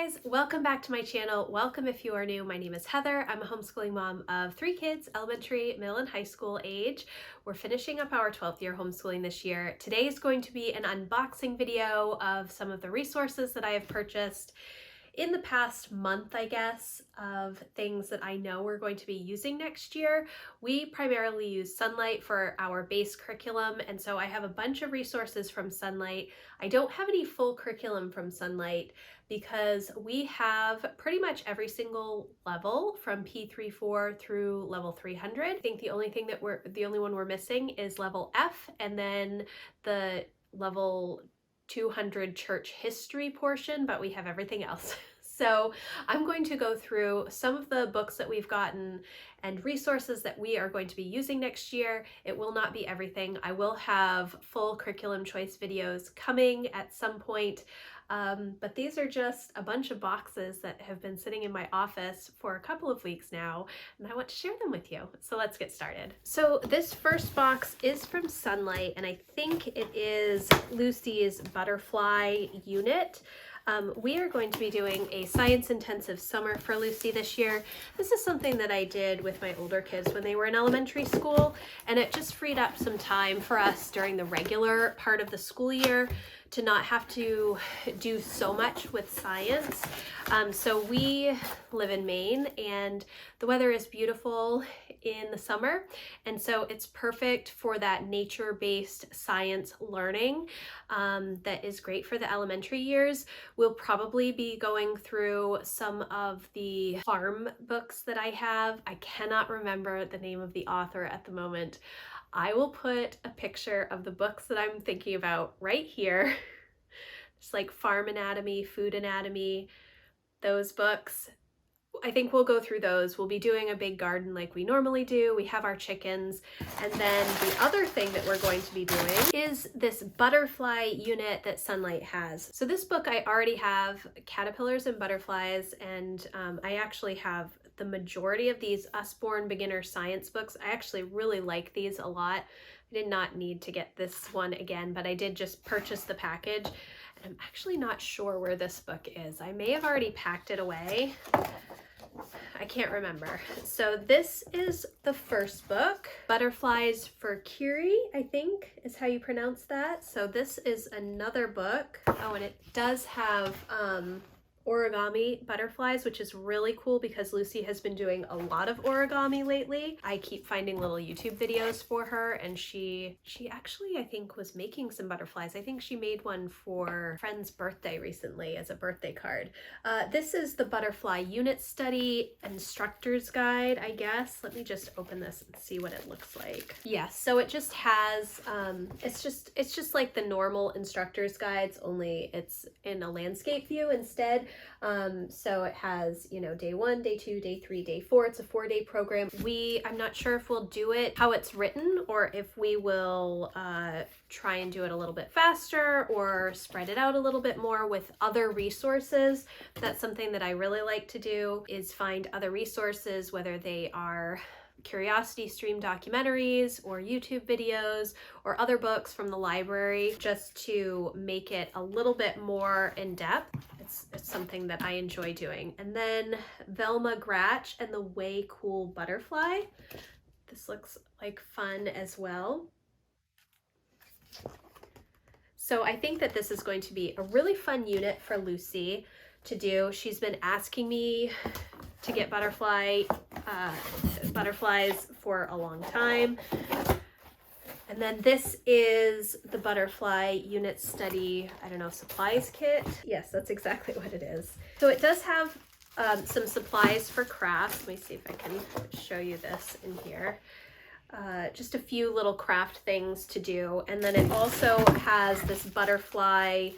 guys, welcome back to my channel. Welcome if you are new. My name is Heather. I'm a homeschooling mom of 3 kids, elementary, middle, and high school age. We're finishing up our 12th year homeschooling this year. Today is going to be an unboxing video of some of the resources that I have purchased in the past month, I guess, of things that I know we're going to be using next year. We primarily use Sonlight for our base curriculum, and so I have a bunch of resources from Sonlight. I don't have any full curriculum from Sonlight because we have pretty much every single level from P34 through level 300. I think the only one we're missing is level F, and then the level 200 church history portion, but we have everything else. So I'm going to go through some of the books that we've gotten and resources that we are going to be using next year. It will not be everything. I will have full curriculum choice videos coming at some point, but these are just a bunch of boxes that have been sitting in my office for a couple of weeks now, and I want to share them with you. So let's get started. So this first box is from Sonlight, and I think it is Lucy's butterfly unit. We are going to be doing a science intensive summer for Lucy this year. This is something that I did with my older kids when they were in elementary school, and it just freed up some time for us during the regular part of the school year to not have to do so much with science. So we live in Maine, and the weather is beautiful in the summer, and so it's perfect for that nature-based science learning that is great for the elementary years. We'll probably be going through some of the farm books that I have. I cannot remember the name of the author at the moment. I will put a picture of the books that I'm thinking about right here. It's like Farm Anatomy, Food Anatomy, those books. I think we'll go through those. We'll be doing a big garden like we normally do. We have our chickens. And then the other thing that we're going to be doing is this butterfly unit that Sonlight has. So this book, I already have caterpillars and butterflies, and I actually have the majority of these Usborne beginner science books. I actually really like these a lot. I did not need to get this one again, but I did just purchase the package. And I'm actually not sure where this book is. I may have already packed it away. I can't remember. So this is the first book, Butterflies for Curie, I think is how you pronounce that. So this is another book. Oh, and it does have origami butterflies, which is really cool because Lucy has been doing a lot of origami lately. I keep finding little YouTube videos for her, and she actually, I think, was making some butterflies. I think she made one for a friend's birthday recently as a birthday card. This is the Butterfly Unit Study Instructor's Guide, I guess. Let me just open this and see what it looks like. Yes, so it just has, it's just like the normal instructor's guides, only it's in a landscape view instead. So it has, you know, day 1, day 2, day 3, day 4. It's a 4-day program. I'm not sure if we'll do it how it's written, or if we will try and do it a little bit faster or spread it out a little bit more with other resources. That's something that I really like to do, is find other resources, whether they are Curiosity Stream documentaries or YouTube videos or other books from the library, just to make it a little bit more in depth. It's something that I enjoy doing. And then Velma Gratch and the Way Cool Butterfly. This looks like fun as well. So I think that this is going to be a really fun unit for Lucy to do. She's been asking me to get butterflies for a long time. And then this is the Butterfly Unit Study, I don't know, supplies kit. Yes, that's exactly what it is. So it does have some supplies for crafts. Let me see if I can show you this in here. Just a few little craft things to do. And then it also has this butterfly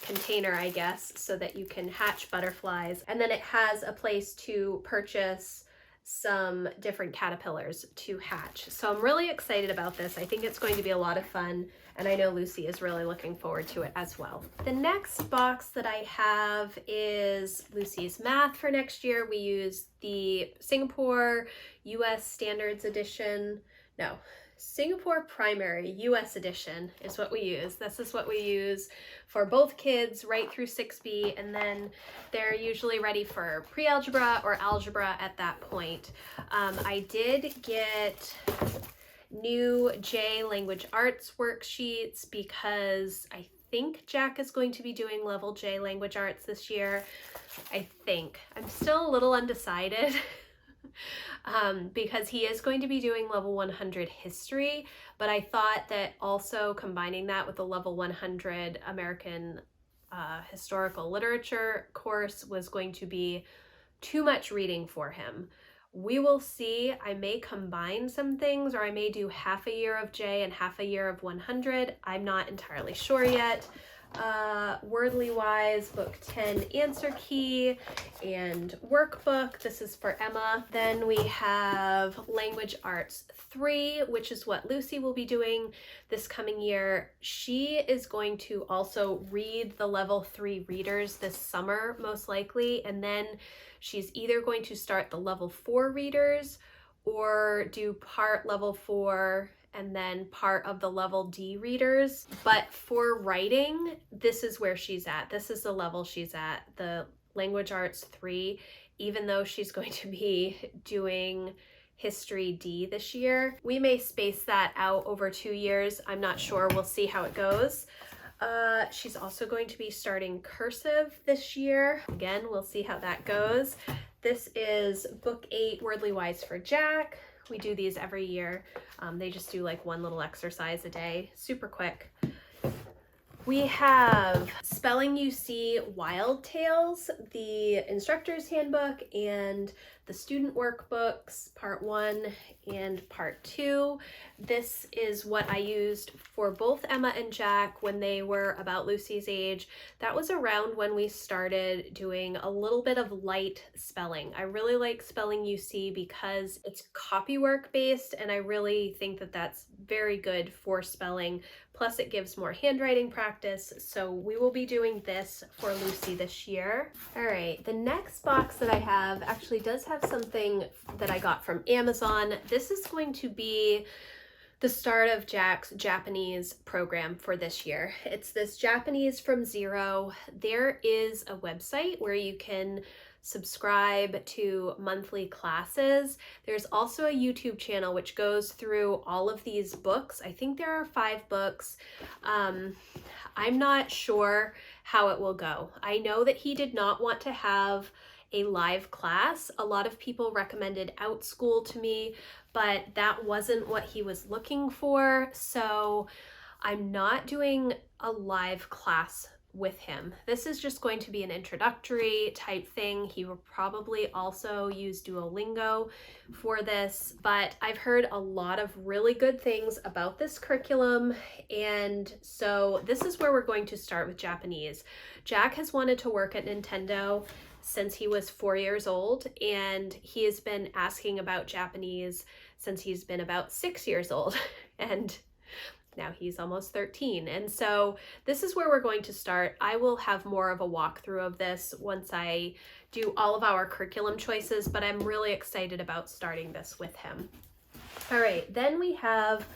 container, I guess, so that you can hatch butterflies. And then it has a place to purchase some different caterpillars to hatch. So I'm really excited about this. I think it's going to be a lot of fun, and I know Lucy is really looking forward to it as well. The next box that I have is Lucy's math for next year. We use the Singapore US Standards Edition. No, Singapore Primary US edition is what we use. This is what we use for both kids right through 6B, and then they're usually ready for pre-algebra or algebra at that point. I did get new J language arts worksheets because I think Jack is going to be doing level J language arts this year. I think. I'm still a little undecided because he is going to be doing level 100 history, but I thought that also combining that with the level 100 American historical literature course was going to be too much reading for him. We will see. I may combine some things, or I may do half a year of J and half a year of 100. I'm not entirely sure yet. Wordly Wise, book 10 answer key and workbook. This is for Emma. Then we have Language Arts 3, which is what Lucy will be doing this coming year. She is going to also read the level 3 readers this summer, most likely, and then she's either going to start the level 4 readers or do part level 4 and then part of the level D readers. But for writing, this is where she's at. This is the level she's at, the Language Arts 3, even though she's going to be doing History D this year. We may space that out over 2 years. I'm not sure. We'll see how it goes. She's also going to be starting cursive this year. Again, we'll see how that goes. This is book 8, Wordly Wise for Jack. We do these every year. They just do like one little exercise a day, super quick. We have Spelling UC Wild Tales, the instructor's handbook, and the student workbooks, part 1 and part 2. This is what I used for both Emma and Jack when they were about Lucy's age. That was around when we started doing a little bit of light spelling. I really like Spelling UC because it's copywork based, and I really think that that's very good for spelling. Plus it gives more handwriting practice, so we will be doing this for Lucy this year. All right, the next box that I have actually does have something that I got from Amazon. This is going to be the start of Jack's Japanese program for this year. It's this Japanese from Zero. There is a website where you can subscribe to monthly classes. There's also a YouTube channel which goes through all of these books. I think there are 5 books. I'm not sure how it will go. I know that he did not want to have a live class. A lot of people recommended OutSchool to me, but that wasn't what he was looking for. So I'm not doing a live class with him. This is just going to be an introductory type thing. He will probably also use Duolingo for this, but I've heard a lot of really good things about this curriculum, and so this is where we're going to start with Japanese. Jack has wanted to work at Nintendo since he was 4 years old, and he has been asking about Japanese since he's been about 6 years old, and now he's almost 13. And so this is where we're going to start. I will have more of a walkthrough of this once I do all of our curriculum choices, but I'm really excited about starting this with him. All right, then we have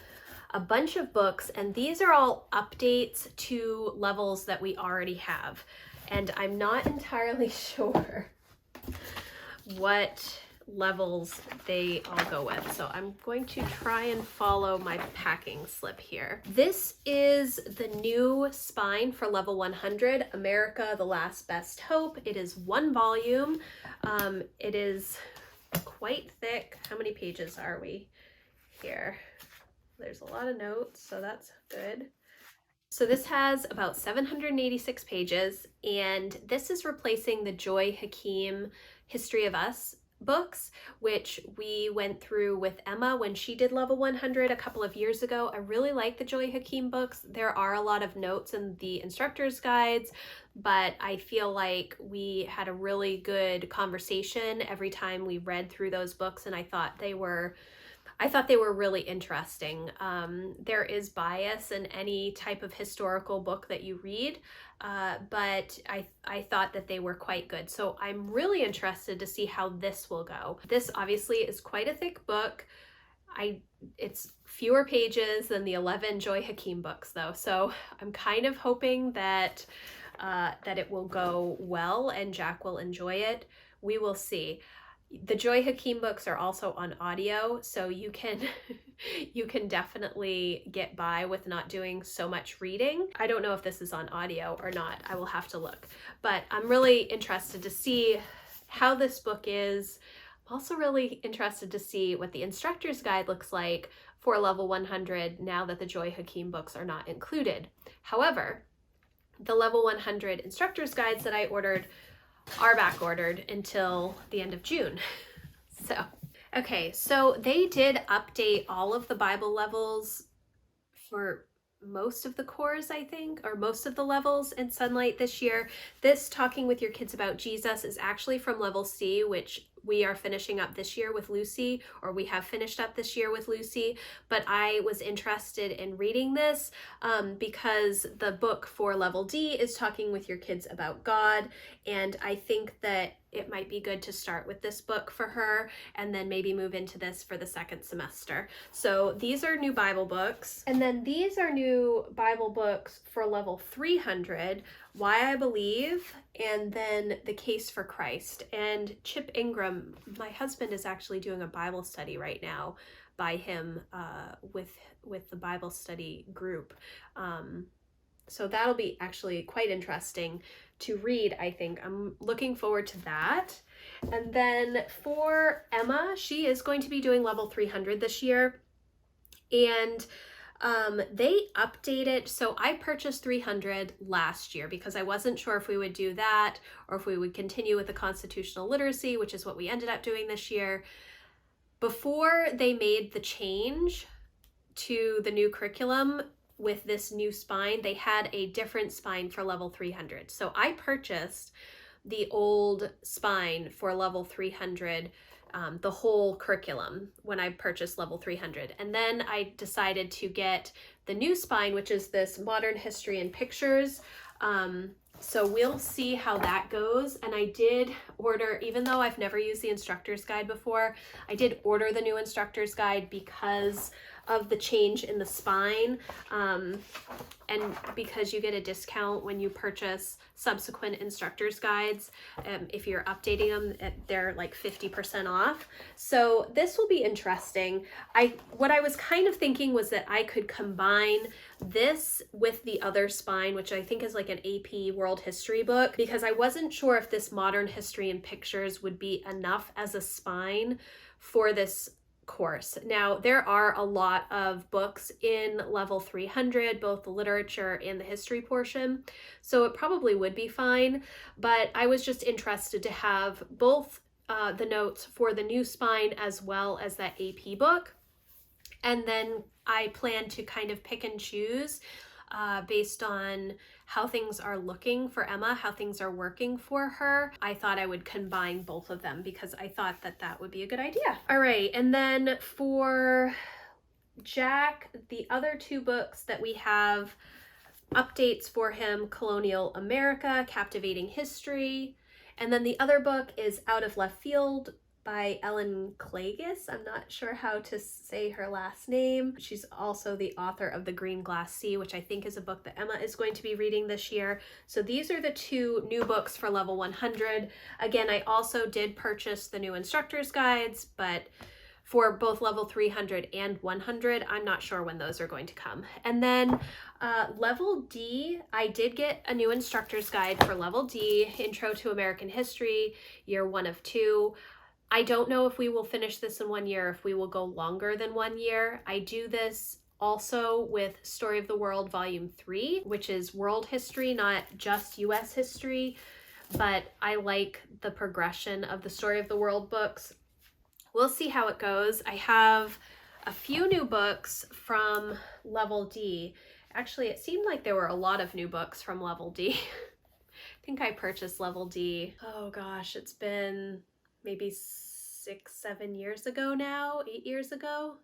a bunch of books, and these are all updates to levels that we already have. And I'm not entirely sure what levels they all go with. So I'm going to try and follow my packing slip here. This is the new spine for level 100, America, the Last Best Hope. It is 1 volume. It is quite thick. How many pages are we here? There's a lot of notes, so that's good. So this has about 786 pages, and this is replacing the Joy Hakeem History of Us books, which we went through with Emma when she did level 100 a couple of years ago. I really like the Joy Hakeem books. There are a lot of notes in the instructor's guides, but I feel like we had a really good conversation every time we read through those books, and I thought they were really interesting. There is bias in any type of historical book that you read, but I thought that they were quite good. So I'm really interested to see how this will go. This obviously is quite a thick book. it's fewer pages than the 11 Joy Hakeem books though. So I'm kind of hoping that that it will go well and Jack will enjoy it. We will see. The Joy Hakeem books are also on audio, so you can you can definitely get by with not doing so much reading. I don't know if this is on audio or not. I will have to look. But I'm really interested to see how this book is. I'm also really interested to see what the instructor's guide looks like for level 100 now that the Joy Hakeem books are not included. However, the level 100 instructor's guides that I ordered are back ordered until the end of June. So, okay, so they did update all of the Bible levels for most of the cores, I think, or most of the levels in Sonlight this year. This Talking with Your Kids About Jesus is actually from level C, which we are finishing up this year with Lucy, or we have finished up this year with Lucy, but I was interested in reading this because the book for level D is Talking with Your Kids About God, and I think that it might be good to start with this book for her and then maybe move into this for the second semester. So these are new Bible books, and then these are new Bible books for level 300, Why I Believe, and then The Case for Christ. And Chip Ingram, my husband, is actually doing a Bible study right now by him with the Bible study group. So that'll be actually quite interesting to read, I think. I'm looking forward to that. And then for Emma, she is going to be doing level 300 this year. And they updated, so I purchased 300 last year because I wasn't sure if we would do that or if we would continue with the constitutional literacy, which is what we ended up doing this year. Before they made the change to the new curriculum with this new spine, they had a different spine for level 300. So I purchased the old spine for level 300, the whole curriculum, when I purchased level 300. And then I decided to get the new spine, which is this modern history and pictures. So we'll see how that goes. And I did order, even though I've never used the instructor's guide before, I did order the new instructor's guide because of the change in the spine, and because you get a discount when you purchase subsequent instructor's guides. If you're updating them, they're like 50% off. So this will be interesting. What I was kind of thinking was that I could combine this with the other spine, which I think is like an AP world history book, because I wasn't sure if this modern history and pictures would be enough as a spine for this course. Now, there are a lot of books in level 300, both the literature and the history portion, so it probably would be fine, but I was just interested to have both the notes for the new spine as well as that AP book, and then I plan to kind of pick and choose based on how things are looking for Emma, how things are working for her. I thought I would combine both of them because I thought that that would be a good idea. All right, and then for Jack, the other two books that we have updates for him, Colonial America, Captivating History, and then the other book is Out of Left Field by Ellen Klages. I'm not sure how to say her last name. She's also the author of The Green Glass Sea, which I think is a book that Emma is going to be reading this year. So these are the two new books for level 100. Again, I also did purchase the new instructor's guides, but for both level 300 and 100, I'm not sure when those are going to come. And then level D, I did get a new instructor's guide for level D, Intro to American History, year 1 of 2. I don't know if we will finish this in 1 year, if we will go longer than 1 year. I do this also with Story of the World Volume 3, which is world history, not just US history, but I like the progression of the Story of the World books. We'll see how it goes. I have a few new books from level D. Actually, it seemed like there were a lot of new books from level D. I think I purchased level D, oh gosh, it's been maybe 6-7 years ago now, 8 years ago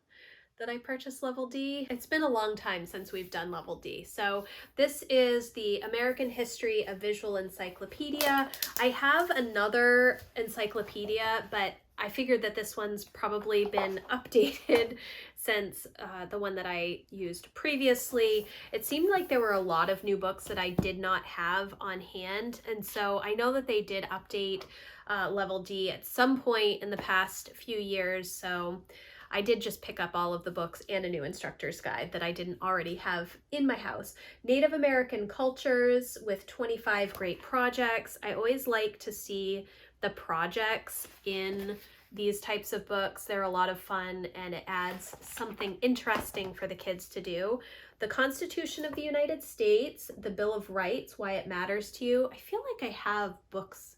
that I purchased level D. It's been a long time since we've done level D. So this is the American History, a Visual Encyclopedia. I have another encyclopedia, but I figured that this one's probably been updated since the one that I used previously. It seemed like there were a lot of new books that I did not have on hand, and so I know that they did update Level D at some point in the past few years, so I did just pick up all of the books and a new instructor's guide that I didn't already have in my house. Native American Cultures with 25 great projects. I always like to see the projects in these types of books. They're a lot of fun and it adds something interesting for the kids to do. The Constitution of the United States, the Bill of Rights, Why It Matters to You. I feel like I have books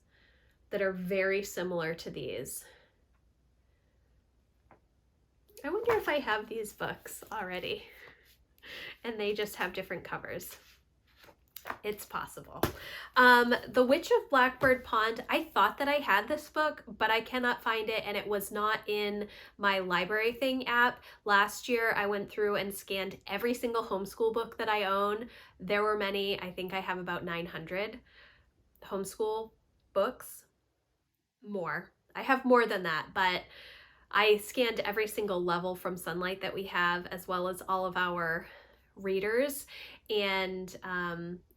that are very similar to these. I wonder if I have these books already and they just have different covers. It's possible. The Witch of Blackbird Pond, I thought that I had this book, but I cannot find it, and it was not in my Library Thing app. Last year, I went through and scanned every single homeschool book that I own. There were many. I think I have about 900 homeschool books. More. I have more than that, but I scanned every single level from Sonlight that we have, as well as all of our readers, and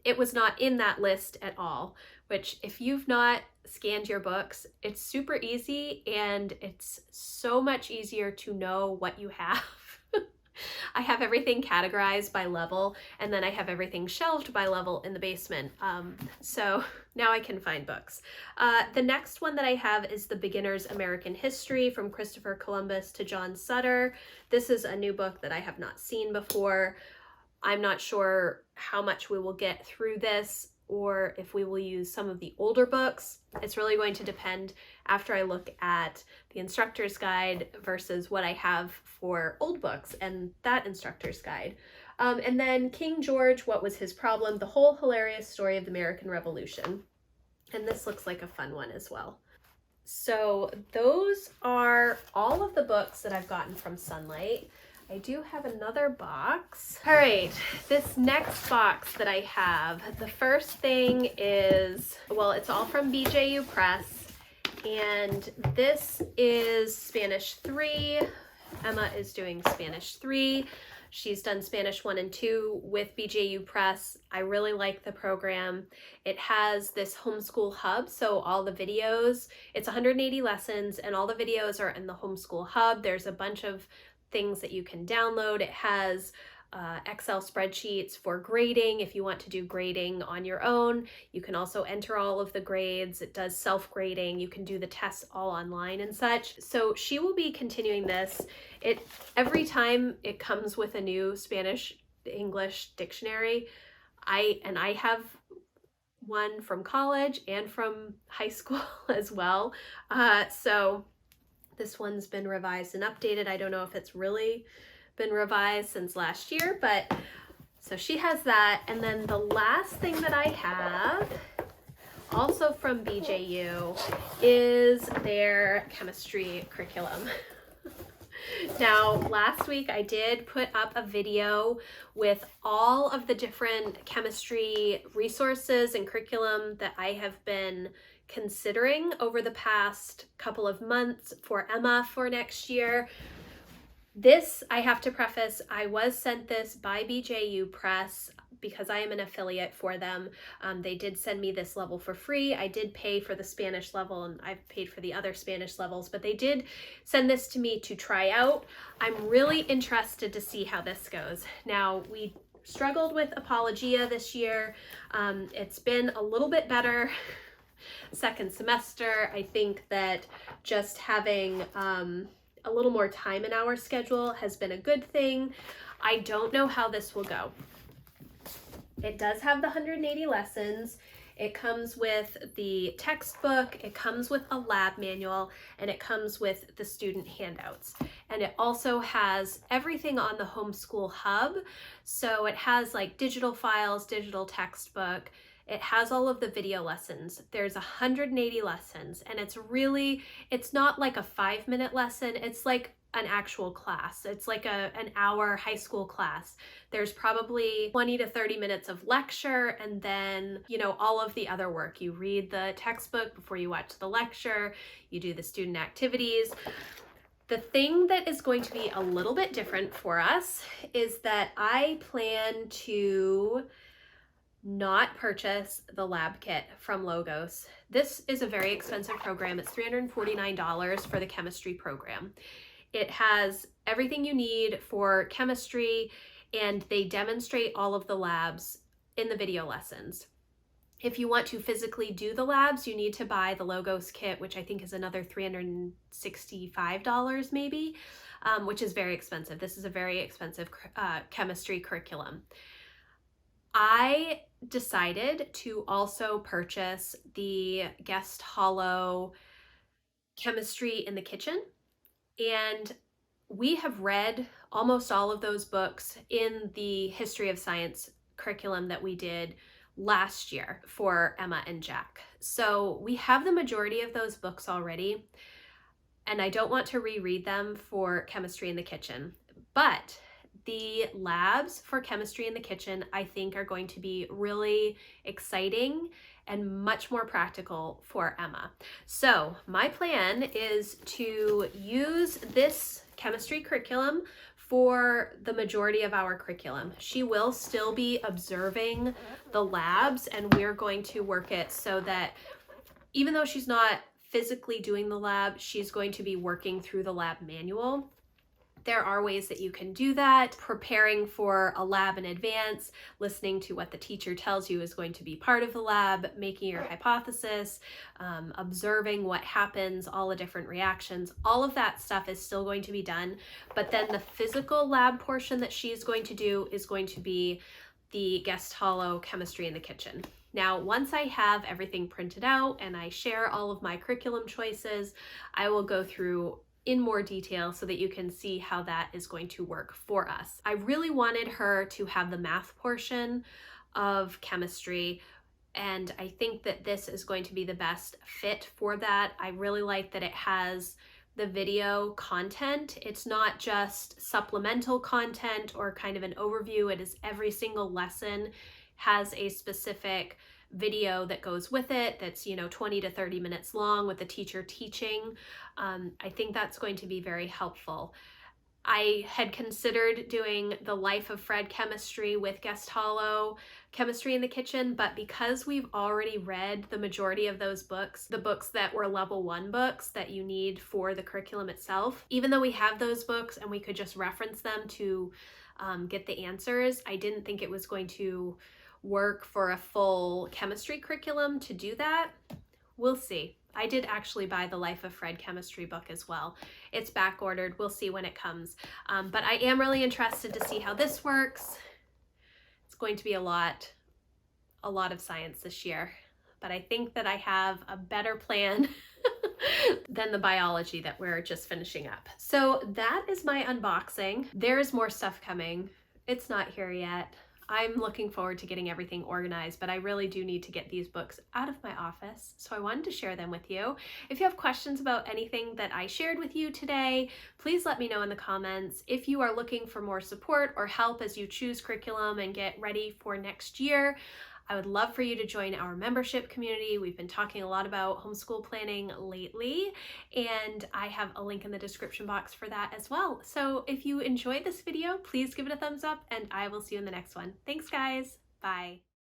it was not in that list at all, which if you've not scanned your books, it's super easy and it's so much easier to know what you have. I have everything categorized by level, and then I have everything shelved by level in the basement. So now I can find books. The next one that I have is The Beginner's American History from Christopher Columbus to John Sutter. This is a new book that I have not seen before. I'm not sure how much we will get through this or if we will use some of the older books. It's really going to depend after I look at the instructor's guide versus what I have for old books and that instructor's guide. And then King George, What Was His Problem? The Whole Hilarious Story of the American Revolution. And this looks like a fun one as well. So those are all of the books that I've gotten from Sonlight. I do have another box. All right, this next box that I have, the first thing is, well, it's all from Bjupress, and this is Spanish 3. Emma is doing Spanish 3. She's done Spanish 1 and 2 with Bjupress. I really like the program. It has this homeschool hub, so all the videos, it's 180 lessons, and all the videos are in the homeschool hub. There's a bunch of things that you can download. It has Excel spreadsheets for grading if you want to do grading on your own. You can also enter all of the grades. It does self-grading. You can do the tests all online and such. So she will be continuing this. Every time it comes with a new Spanish English dictionary. I have one from college and from high school as well. So this one's been revised and updated. I don't know if it's really been revised since last year, but so she has that. And then the last thing that I have, also from BJU, is their chemistry curriculum. Now, last week I did put up a video with all of the different chemistry resources and curriculum that I have been considering over the past couple of months for Emma for next year. This, I have to preface, I was sent this by Bjupress because I am an affiliate for them. They did send me this level for free. I did pay for the Spanish level and I've paid for the other Spanish levels, but they did send this to me to try out. I'm really interested to see how this goes. Now, we struggled with Apologia this year. It's been a little bit better. Second semester, I think that just having a little more time in our schedule has been a good thing. I don't know how this will go. It does have the 180 lessons. It comes with the textbook, it comes with a lab manual, and it comes with the student handouts. And it also has everything on the Homeschool Hub. So it has like digital files, digital textbook. It has all of the video lessons. There's 180 lessons, and it's not like a 5-minute lesson. It's like an actual class. It's like an hour high school class. There's probably 20 to 30 minutes of lecture, and then, you know, all of the other work. You read the textbook before you watch the lecture, you do the student activities. The thing that is going to be a little bit different for us is that I plan to not purchase the lab kit from Logos. This is a very expensive program. It's $349 for the chemistry program. It has everything you need for chemistry, and they demonstrate all of the labs in the video lessons. If you want to physically do the labs, you need to buy the Logos kit, which I think is another $365 maybe, which is very expensive. This is a very expensive chemistry curriculum. I decided to also purchase the Guest Hollow Chemistry in the Kitchen. And we have read almost all of those books in the History of Science curriculum that we did last year for Emma and Jack. So we have the majority of those books already, and I don't want to reread them for Chemistry in the Kitchen. But the labs for Chemistry in the Kitchen, I think, are going to be really exciting and much more practical for Emma. So my plan is to use this chemistry curriculum for the majority of our curriculum. She will still be observing the labs, and we're going to work it so that even though she's not physically doing the lab, she's going to be working through the lab manual. There are ways that you can do that. Preparing for a lab in advance, listening to what the teacher tells you is going to be part of the lab, making your hypothesis, observing what happens, all the different reactions, all of that stuff is still going to be done. But then the physical lab portion that she's going to do is going to be the Guest Hollow Chemistry in the Kitchen. Now, once I have everything printed out and I share all of my curriculum choices, I will go through in more detail so that you can see how that is going to work for us. I really wanted her to have the math portion of chemistry, and I think that this is going to be the best fit for that. I really like that it has the video content. It's not just supplemental content or kind of an overview. It is every single lesson has a specific video that goes with it that's, 20 to 30 minutes long with the teacher teaching. I think that's going to be very helpful. I had considered doing the Life of Fred chemistry with Guest Hollow Chemistry in the Kitchen, but because we've already read the majority of those books, the books that were level 1 books that you need for the curriculum itself, even though we have those books and we could just reference them to get the answers, I didn't think it was going to work for a full chemistry curriculum to do that. We'll see. I did actually buy the Life of Fred chemistry book as well. It's back ordered. We'll see when it comes. But I am really interested to see how this works. It's going to be a lot of science this year, but I think that I have a better plan than the biology that we're just finishing up. So that is my unboxing. There is more stuff coming. It's not here yet. I'm looking forward to getting everything organized, but I really do need to get these books out of my office, so I wanted to share them with you. If you have questions about anything that I shared with you today, please let me know in the comments. If you are looking for more support or help as you choose curriculum and get ready for next year, I would love for you to join our membership community. We've been talking a lot about homeschool planning lately, and I have a link in the description box for that as well. So if you enjoyed this video, please give it a thumbs up, and I will see you in the next one. Thanks, guys. Bye.